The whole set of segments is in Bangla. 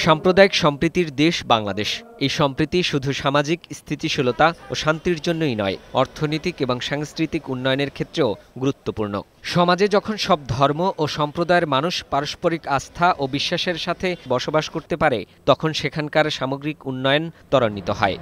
সাম্প্রদায়িক সম্প্রীতির দেশ বাংলাদেশ। এই সম্প্রীতি শুধু সামাজিক স্থিতিশীলতা ও শান্তির জন্যই নয়, অর্থনৈতিক এবং সাংস্কৃতিক উন্নয়নের ক্ষেত্রেও গুরুত্বপূর্ণ। সমাজে যখন সব ধর্ম ও সম্প্রদায়ের মানুষ পারস্পরিক আস্থা ও বিশ্বাসের সাথে বসবাস করতে পারে, তখন সেখানকার সামগ্রিক উন্নয়ন ত্বরান্বিত হয়।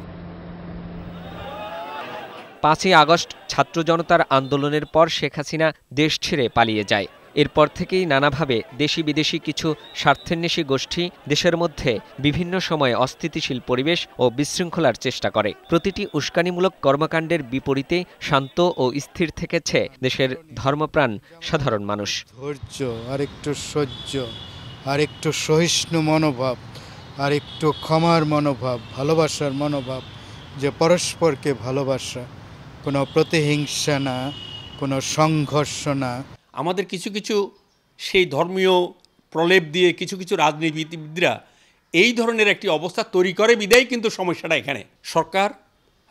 ৫ই আগস্ট ছাত্র জনতার আন্দোলনের পর শেখ হাসিনা দেশ ছেড়ে পালিয়ে যায়। এরপর থেকেই নানাভাবে দেশি বিদেশি কিছু স্বার্থান্বেষী গোষ্ঠী দেশের মধ্যে বিভিন্ন সময়ে অস্থিতিশীল পরিবেশ ও বিশৃঙ্খলার চেষ্টা করে। প্রতিটি উস্কানিমূলক কর্মকাণ্ডের বিপরীতে শান্ত ও স্থির থেকেছে দেশের ধর্মপ্রাণ সাধারণ মানুষ। ধৈর্য, আরেকটু সহ্য, আরেকটু সহিষ্ণু মনোভাব, আরেকটু ক্ষমার মনোভাব, ভালোবাসার মনোভাব, যে পরস্পরকে ভালোবাসা, কোনো প্রতিহিংসা না, কোনো সংঘর্ষ না। আমাদের কিছু কিছু সেই ধর্মীয় প্রলেপ দিয়ে কিছু কিছু রাজনীতিবিদরা এই ধরনের একটি অবস্থা তৈরি করে বিদায় কিন্তু সমস্যাটা এখানে। সরকার,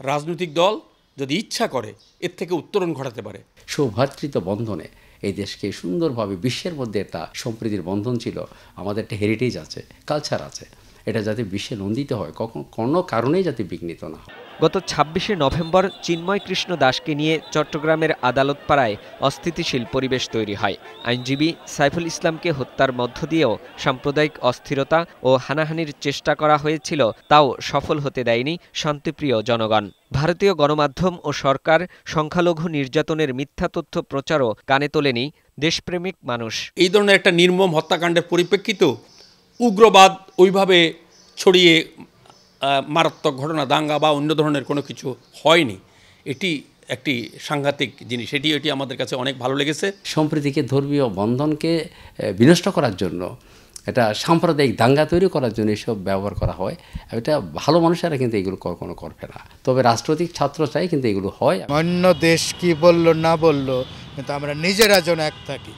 রাজনৈতিক দল যদি ইচ্ছা করে এর থেকে উত্তরণ ঘটাতে পারে। সৌভ্রাতৃত্ব বন্ধনে এই দেশকে সুন্দরভাবে বিশ্বের মধ্যে একটা সম্প্রীতির বন্ধন ছিল। আমাদের একটা হেরিটেজ আছে, কালচার আছে, এটা যাতে বিশ্বে নন্দিত হয়, কোনো কারণেই যাতে বিঘ্নিত না হয়। গত ২৬শে নভেম্বর চিন্ময় কৃষ্ণ দাসকে নিয়ে চট্টগ্রামের আদালতপাড়ায় অস্থিতিশীল পরিবেশ তৈরি হয়। আইনজীবী সাইফুল ইসলামকে হত্যার মধ্য দিয়েও সাম্প্রদায়িক অস্থিরতা ও হানাহানির চেষ্টা করা হয়েছিল, তাও সফল হতে দেয়নি শান্তিপ্রিয় জনগণ। ভারতীয় গণমাধ্যম ও সরকার সংখ্যালঘু নির্যাতনের মিথ্যা তথ্য প্রচারও কানে তোলেনি দেশপ্রেমিক মানুষ। এই ধরনের একটা নির্মম হত্যাকাণ্ডের পরিপ্রেক্ষিতেও উগ্রবাদ ওইভাবে ছড়িয়ে মারাত্মক ঘটনা, দাঙ্গা বা অন্য ধরনের কোনো কিছু হয়নি। এটি একটি সাংঘাতিক জিনিস, এটি আমাদের কাছে অনেক ভালো লেগেছে। সম্প্রীতিকে, ধর্মীয় বন্ধনকে বিনষ্ট করার জন্য, এটা সাম্প্রদায়িক দাঙ্গা তৈরি করার জন্য এসব ব্যবহার করা হয়। এটা ভালো মানুষেরা কিন্তু এগুলো কখনো করবে না, তবে রাজনৈতিক ছাত্র চাই কিন্তু এগুলো হয়। অন্য দেশ কি বললো না বললো, কিন্তু আমরা নিজেরা যেন এক থাকি।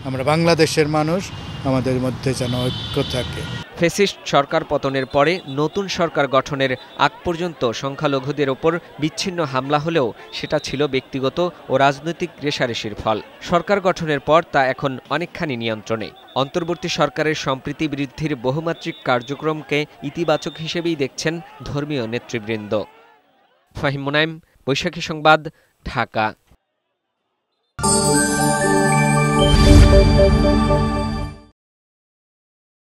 আমরা বাংলাদেশের মানুষ, আমাদের মধ্যে যেন ঐক্য থাকে। ফ্যাসিস্ট সরকার পতনের পরে নতুন সরকার গঠনের আগ পর্যন্ত সংখ্যালঘুদের ওপর বিচ্ছিন্ন হামলা হলেও সেটা ছিল ব্যক্তিগত ও রাজনৈতিক রেষারেষির ফল। সরকার গঠনের পর তা এখন অনেকখানি নিয়ন্ত্রণে। অন্তর্বর্তী সরকারের সম্প্রীতি বৃদ্ধির বহুমাত্রিক কার্যক্রমকে ইতিবাচক হিসেবেই দেখছেন ধর্মীয় নেতৃবৃন্দ। ফাহিম মুনাইম, বৈশাখী সংবাদ, ঢাকা।